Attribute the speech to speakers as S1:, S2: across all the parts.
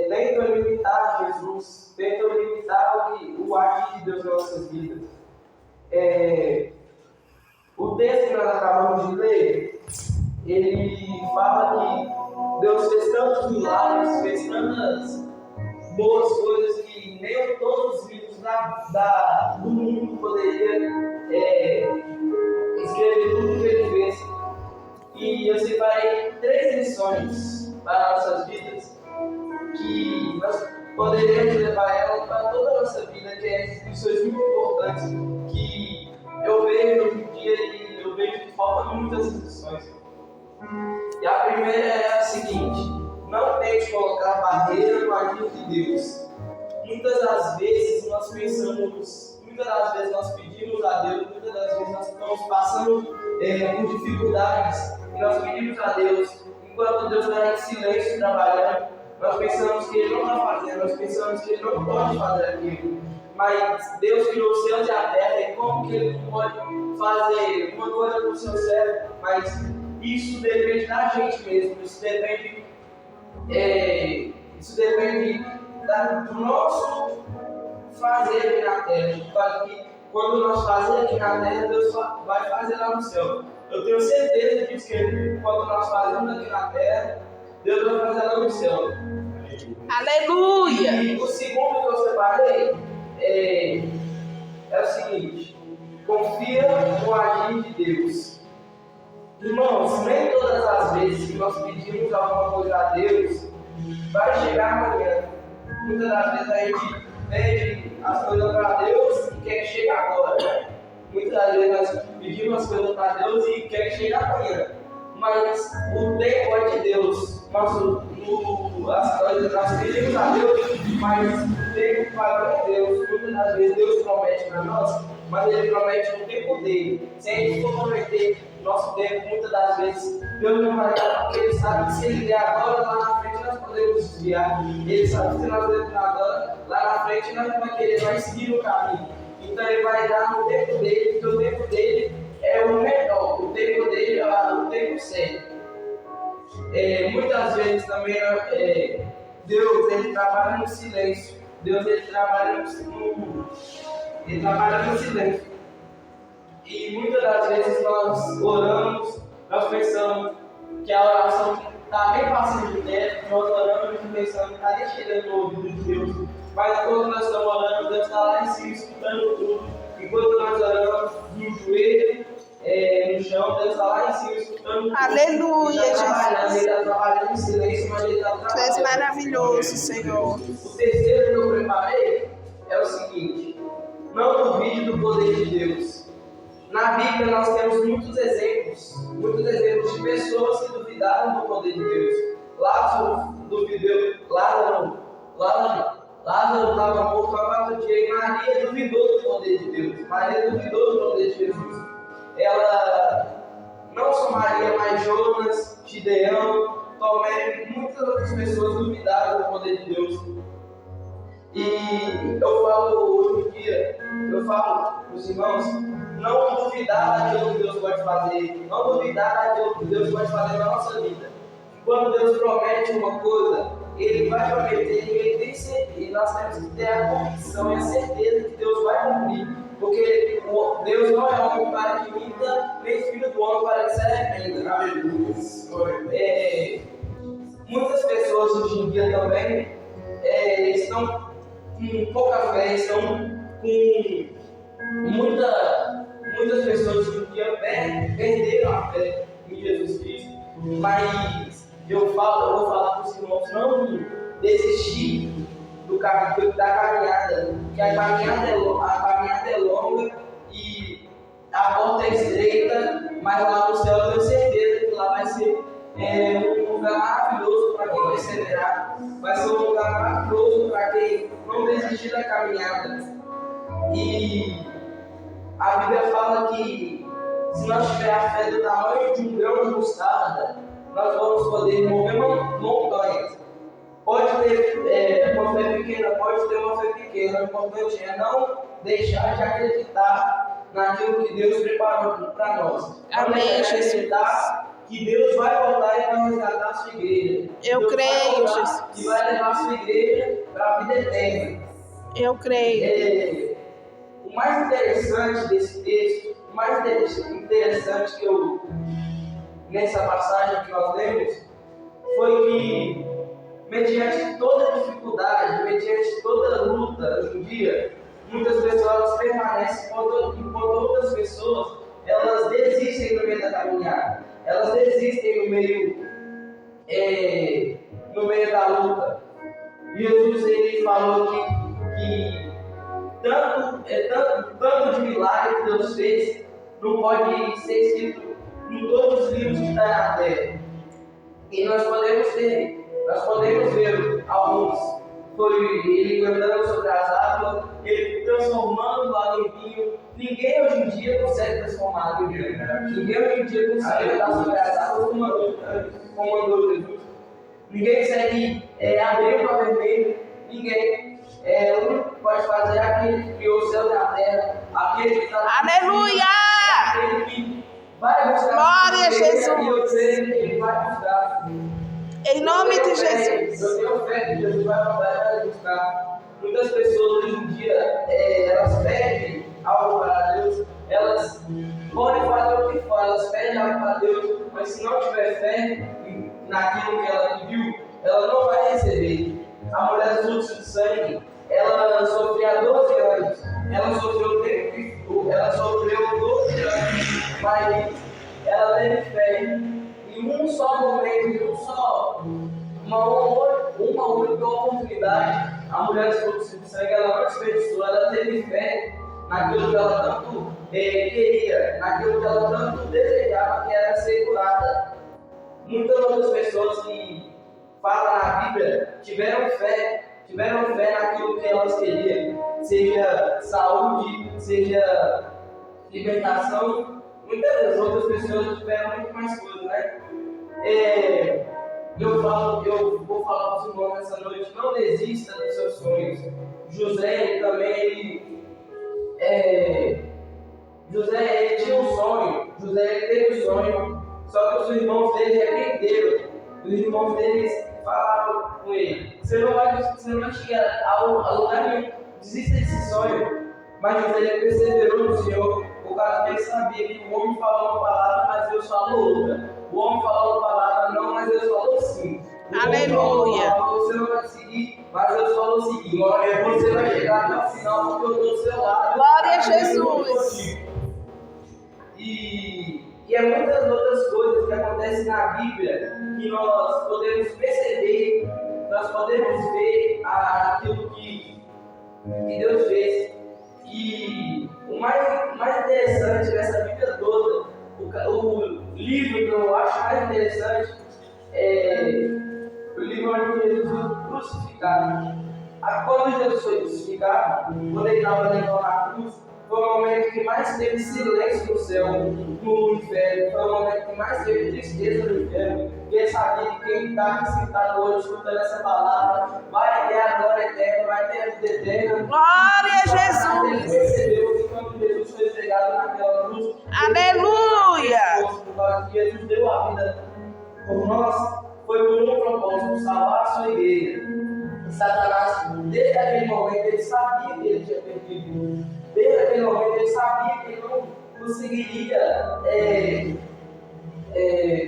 S1: tentam limitar Jesus, tentam limitar o agir de Deus nas nossas vidas. O texto que nós acabamos de ler, ele fala que Deus fez tantos milagres, fez tantas boas coisas que nem todos os livros do mundo poderiam escrever tudo que ele fez. E eu separei 3 lições para nossas vidas que nós poderíamos levar ela para toda a nossa vida, que é lições muito importantes que eu vejo hoje em dia e eu vejo que faltam muitas lições. E a primeira é a seguinte: não tente colocar barreira no agir de Deus. Muitas das vezes nós pensamos, muitas das vezes nós pedimos a Deus, muitas das vezes nós estamos passando por dificuldades e nós pedimos a Deus, enquanto Deus está em silêncio trabalhando, nós pensamos que Ele não está fazendo, nós pensamos que Ele não pode fazer aquilo. Mas Deus criou os céus e a terra, e como que Ele não pode fazer uma coisa com o seu servo? Mas isso depende da gente mesmo, isso depende do nosso fazer aqui na terra. Quando nós fazemos aqui na terra, Deus vai fazer lá no céu. Eu tenho certeza disso, que quando nós fazemos aqui na terra, Deus vai fazer lá no céu.
S2: Aleluia!
S1: E o segundo que eu separei é o seguinte: confia no agir de Deus. Irmãos, nem todas as vezes que nós pedimos alguma coisa a Deus vai chegar amanhã. Muitas das vezes a gente pede as coisas para Deus e quer que chegue agora. Muitas das vezes nós pedimos as coisas para Deus e quer que chegue amanhã. Mas o tempo é de Deus. As coisas nós pedimos a Deus, mas o tempo vai para Deus. Muitas das vezes Deus promete para nós, mas Ele promete no tempo dele. Se a gente for prometer nosso tempo, muitas das vezes Deus não vai dar, porque Ele sabe que se Ele der agora, lá na frente nós podemos desviar. Ele sabe que se nós dermos agora, lá na frente nós vai seguir o caminho. Então Ele vai dar no tempo dele, porque o tempo dele é o melhor, o tempo dele é o tempo certo. Muitas vezes também Deus ele trabalha no silêncio. Deus ele trabalha no silêncio. E muitas das vezes nós oramos, nós pensamos que a oração está bem passando de tempo, nós oramos e pensamos que está nem chegando no ouvido de Deus. Mas quando nós estamos orando, Deus está lá em cima escutando tudo. Enquanto nós oramos no joelho, no chão, Deus está lá em cima escutando tudo.
S2: Aleluia,
S1: Jesus. Ele está trabalhando em silêncio, mas Ele está trabalhando.
S2: Tu és maravilhoso, Senhor.
S1: O terceiro que eu preparei é o seguinte: não duvide do poder de Deus. Na Bíblia nós temos muitos exemplos de pessoas que duvidaram do poder de Deus. Lázaro duvidou, Lázaro estava morto há 4 dias e Maria duvidou do poder de Deus. Maria duvidou do poder de Jesus. Não só Maria, mas Jonas, Gideão, Tomé, muitas outras pessoas duvidaram do poder de Deus. E eu falo hoje em dia, eu falo para os irmãos, não duvidar daquilo que Deus pode fazer, não duvidar daquilo que Deus pode fazer na nossa vida. Quando Deus promete uma coisa, Ele vai prometer e Ele tem certeza, e nós temos que ter a convicção e a certeza que Deus vai cumprir. Porque Deus não é homem para que minta, nem filho do homem para que se arrependa. Aleluia. Muitas pessoas hoje em dia também estão com pouca fé, estão com muitas pessoas hoje em dia perderam a fé em Jesus Cristo. Mas eu vou falar para os irmãos não desistir da caminhada, que a caminhada é longa e a porta é estreita, mas lá no céu eu tenho certeza que lá vai ser um lugar maravilhoso para quem perseverar, vai ser um lugar maravilhoso para quem não desistir da caminhada. E a Bíblia fala que se nós tivermos a fé do tamanho de um grão de mostarda, nós vamos poder mover montanhas. Pode ter uma fé pequena, pode ter uma fé pequena. O importante é não deixar de acreditar naquilo que Deus preparou para nós.
S2: Amém, Jesus.
S1: que Deus vai voltar e vai resgatar a sua igreja.
S2: Eu
S1: Deus
S2: creio,
S1: vai voltar
S2: Jesus.
S1: e vai levar a sua igreja para a vida eterna.
S2: Eu creio.
S1: O mais interessante desse texto, o mais interessante que eu, nessa passagem que nós lemos, foi que, mediante toda dificuldade, mediante toda luta hoje em dia, muitas pessoas permanecem, enquanto outras pessoas, elas desistem no meio da caminhada, elas desistem no meio da luta. Jesus, ele falou que tanto de milagre que Deus fez não pode ser escrito em todos os livros que estão na terra. E nós podemos ver alguns. Foi ele andando sobre as águas, ele transformando o água em vinho. Ninguém hoje em dia consegue transformar água em vinho. Ninguém hoje em dia consegue andar sobre as águas como andou Jesus. Ninguém consegue abrir o mar vermelho. Ninguém. O único que pode fazer é aquele que criou o céu e a terra. Aquele que está.
S2: Aleluia!
S1: Aquele que vai buscar.
S2: Glória a Jesus.
S1: E eu sei que ele vai buscar.
S2: Em nome de Jesus.
S1: Eu tenho fé que Jesus vai voltar e vai buscar. Muitas pessoas hoje em dia, elas pedem algo para Deus, elas podem fazer o que for, elas pedem algo para Deus, mas se não tiver fé naquilo que ela pediu, ela não vai receber. A mulher do fluxo de sangue, ela sofria 12 anos, ela sofreu 12 anos, mas ela teve fé. Em um só momento, uma única oportunidade, a mulher do fluxo de sangue, ela não desperdiçou, ela teve fé naquilo que ela tanto queria, naquilo que ela tanto desejava, que era ser curada. Muitas outras pessoas que falam na Bíblia tiveram fé naquilo que elas queriam, seja saúde, seja libertação. Muitas outras pessoas tiveram muito mais coisas, né? Eu vou falar para os irmãos nessa noite, não desista dos seus sonhos. José também, José tinha um sonho, José teve um sonho, só que os irmãos dele repreenderam. Os irmãos deles falaram com ele: você não vai chegar a lugar nenhum, desista desse sonho. Mas José perseverou no Senhor, por causa que ele sabia que o homem falou uma palavra, mas Deus falou outra. O homem falou uma palavra, não, mas Deus falou sim.
S2: Aleluia.
S1: Você não vai seguir, mas Deus falou seguir. Você vai chegar até o final, porque eu estou do seu lado.
S2: Glória a Jesus.
S1: E muitas outras coisas que acontecem na Bíblia que nós podemos perceber, nós podemos ver aquilo que Deus fez. E o mais interessante dessa Bíblia toda, o livro que eu acho mais interessante é o livro onde Jesus foi crucificado. Quando Jesus foi crucificado, quando ele estava levando a cruz, foi o momento que mais teve silêncio no céu, no inferno. Foi o momento que mais teve tristeza no inferno. Porque ele sabia que quem está aqui sentado hoje, escutando essa palavra, vai ter a glória eterna, vai ter a vida eterna.
S2: Glória a
S1: Ele
S2: Jesus.
S1: percebeu que quando Jesus foi entregado naquela cruz,
S2: Aleluia.
S1: por causa que Jesus deu a vida por nós, foi por um propósito: salvar a sua igreja. E Satanás, desde aquele momento, ele sabia que ele tinha perdido. Desde aquele momento ele sabia que ele não conseguiria,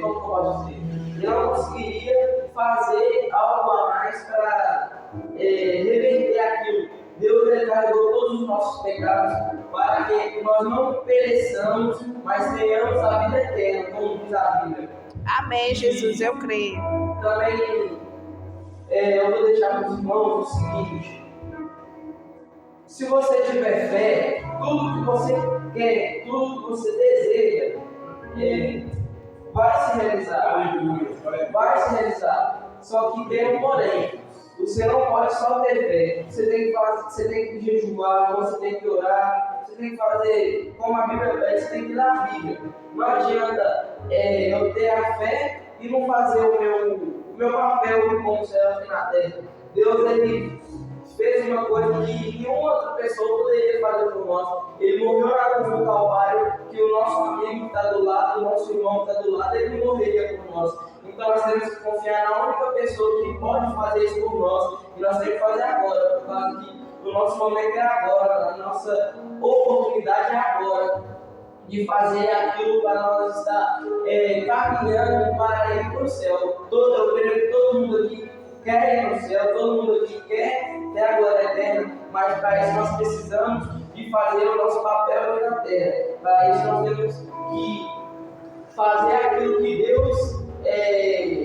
S1: como eu posso dizer? Ele não conseguiria fazer algo a mais para reverter aquilo. Deus carregou todos os nossos pecados para que nós não pereçamos, mas tenhamos a vida eterna, como diz a Bíblia.
S2: Amém, Jesus, eu creio.
S1: Também eu vou deixar para os irmãos o seguinte: se você tiver fé, tudo que você quer, tudo que você deseja, vai se realizar. Vai se realizar. Só que tem um porém. Você não pode só ter fé. Você tem que jejuar, você tem que orar, você tem que fazer como a Bíblia pede, você tem que ler a Bíblia. Não adianta eu ter a fé e não fazer o meu papel como céu aqui na terra. Deus, ele fez uma coisa que nenhuma outra pessoa poderia fazer por nós. Ele morreu na cruz do Calvário, que o nosso amigo que está do lado, o nosso irmão que está do lado, ele não morreria por nós. Então nós temos que confiar na única pessoa que pode fazer isso por nós. E nós temos que fazer agora, por causa que o nosso momento é agora, a nossa oportunidade é agora de fazer aquilo para nós estar caminhando para ir para o céu. Eu creio que todo mundo aqui quer ir para o céu, todo mundo aqui quer ter a glória eterna, mas para isso nós precisamos de fazer o nosso papel aqui na terra. Para isso nós temos que fazer aquilo que Deus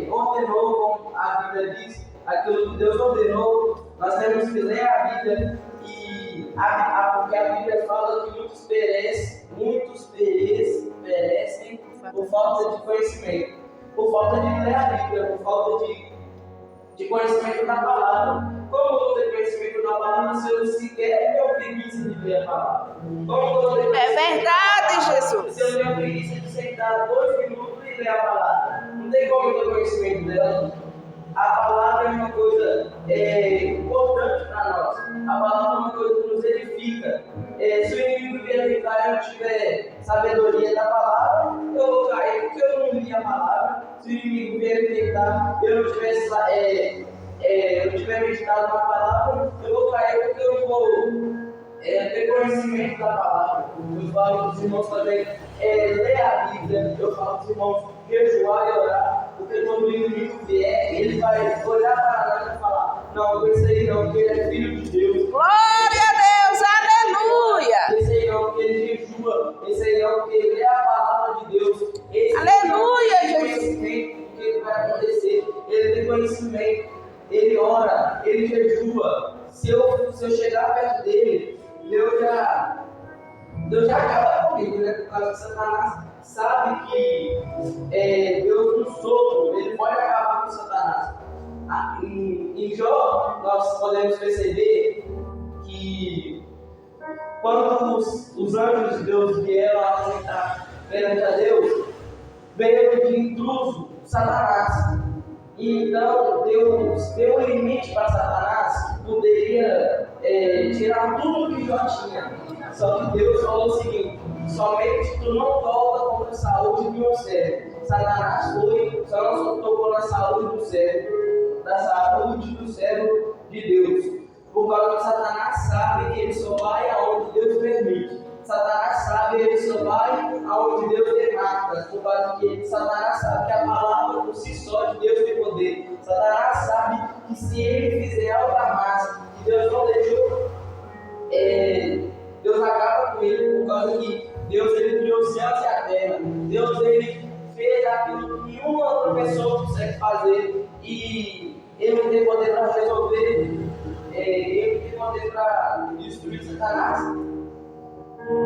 S1: ordenou, como a Bíblia diz, aquilo que Deus ordenou. Nós temos que ler a Bíblia, porque a Bíblia fala que muitos perecem por falta de conhecimento, por falta de ler a Bíblia, por falta de conhecimento da palavra. Como eu vou ter conhecimento da palavra se eu sequer tenho preguiça de ler a palavra?
S2: É verdade, Jesus.
S1: Se eu tenho preguiça de sentar 2 minutos e ler a palavra, não tem como eu ter conhecimento dela. A palavra é uma coisa importante para nós. A palavra é uma coisa que nos edifica. Se o inimigo vier evitar e eu não tiver sabedoria da palavra, eu vou cair porque eu não li a palavra. Se o inimigo vier evitar e eu não tiver meditado na palavra, eu vou cair porque eu não vou ter conhecimento da palavra. Eu falo para os irmãos também, ler a Bíblia. Eu falo para os irmãos, jejuar e orar. Porque quando o inimigo vier, ele vai olhar para nós e falar: não, com esse aí não, porque ele é filho de Deus.
S2: Glória a Deus, aleluia.
S1: Esse aí não, porque ele jejua. Esse aí não, porque ele é a palavra de Deus. Esse
S2: Aleluia,
S1: aí não, ele tem conhecimento do que vai acontecer. Ele tem conhecimento, ele ora, ele jejua. Se eu chegar perto dele, Deus já acaba comigo, né? Por causa que Satanás sabe que Deus no sopro, ele pode acabar com Satanás. Em Jó, nós podemos perceber que quando os anjos de Deus vieram apresentar perante a Deus, veio de intruso Satanás. E então Deus deu um limite para Satanás, que poderia tirar tudo que Jó tinha. Só que Deus falou o seguinte: somente tu não toca contra a saúde do meu servo. Satanás foi, só não tocou na saúde do servo, da saúde do servo de Deus. Por causa que Satanás sabe que ele só vai aonde Deus permite. Satanás sabe que ele só vai aonde Deus demanda. Por causa que Satanás sabe que a palavra por si só de Deus tem poder. Satanás sabe que se ele fizer algo a mais, que Deus não deixou, Deus acaba com ele, por causa que Deus ele criou os céus e a terra. Deus ele fez aquilo que nenhuma outra pessoa consegue fazer, e ele não tem poder para resolver, ele tem poder para destruir Satanás.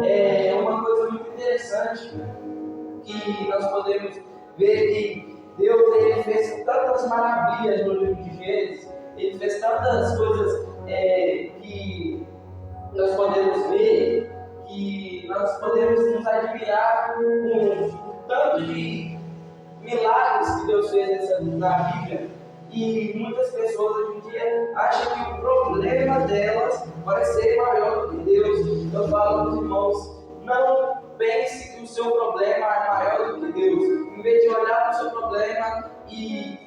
S1: É uma coisa muito interessante que nós podemos ver que Deus ele fez tantas maravilhas no livro de Gênesis, ele fez tantas coisas que nós podemos ver, que nós podemos nos admirar com o tanto de milagres que Deus fez na Bíblia. E muitas pessoas hoje em dia acham que o problema delas vai ser maior do que Deus. Eu falo para os irmãos: não pense que o seu problema é maior do que Deus. Em vez de olhar para o seu problema e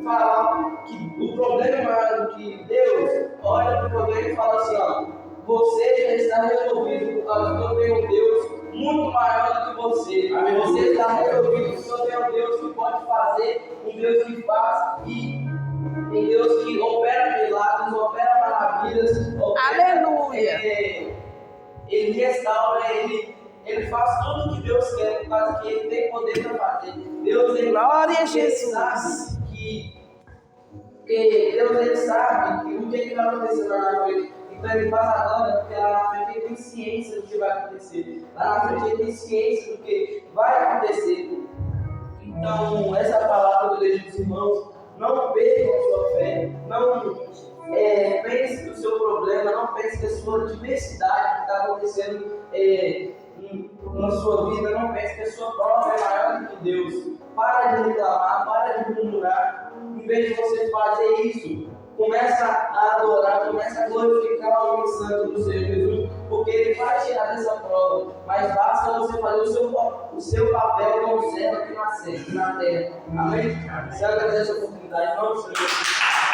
S1: falar que o problema é maior do que Deus, olha para o problema e fala assim: ó, você já está resolvido, por causa que eu tenho um Deus muito maior do que você. Você está resolvido porque eu tenho um Deus que pode fazer, um Deus que faz, e um Deus que opera milagres, opera maravilhas.
S2: Aleluia.
S1: Ele restaura, ele faz tudo o que Deus quer, por causa que ele tem poder para fazer. Deus,
S2: Glória a Jesus.
S1: Sabe que Deus ele sabe que o que vai acontecer lá na frente. Então ele faz agora, porque lá na frente ele tem ciência do que vai acontecer. Lá na frente ele tem ciência do que vai acontecer. Então, essa palavra eu deixo dos irmãos: não percam a sua fé, não pense que o seu problema, não pense que a sua diversidade que está acontecendo na sua vida, não pense que a sua prova é maior do que Deus. Para de reclamar, para de murmurar. Em vez de você fazer isso, Começa a adorar, começa a glorificar o nome santo do Senhor Jesus, porque Ele vai tirar dessa prova. Mas basta você fazer o seu papel como servo aqui na terra. Amém? Você agradece a oportunidade, não, Senhor?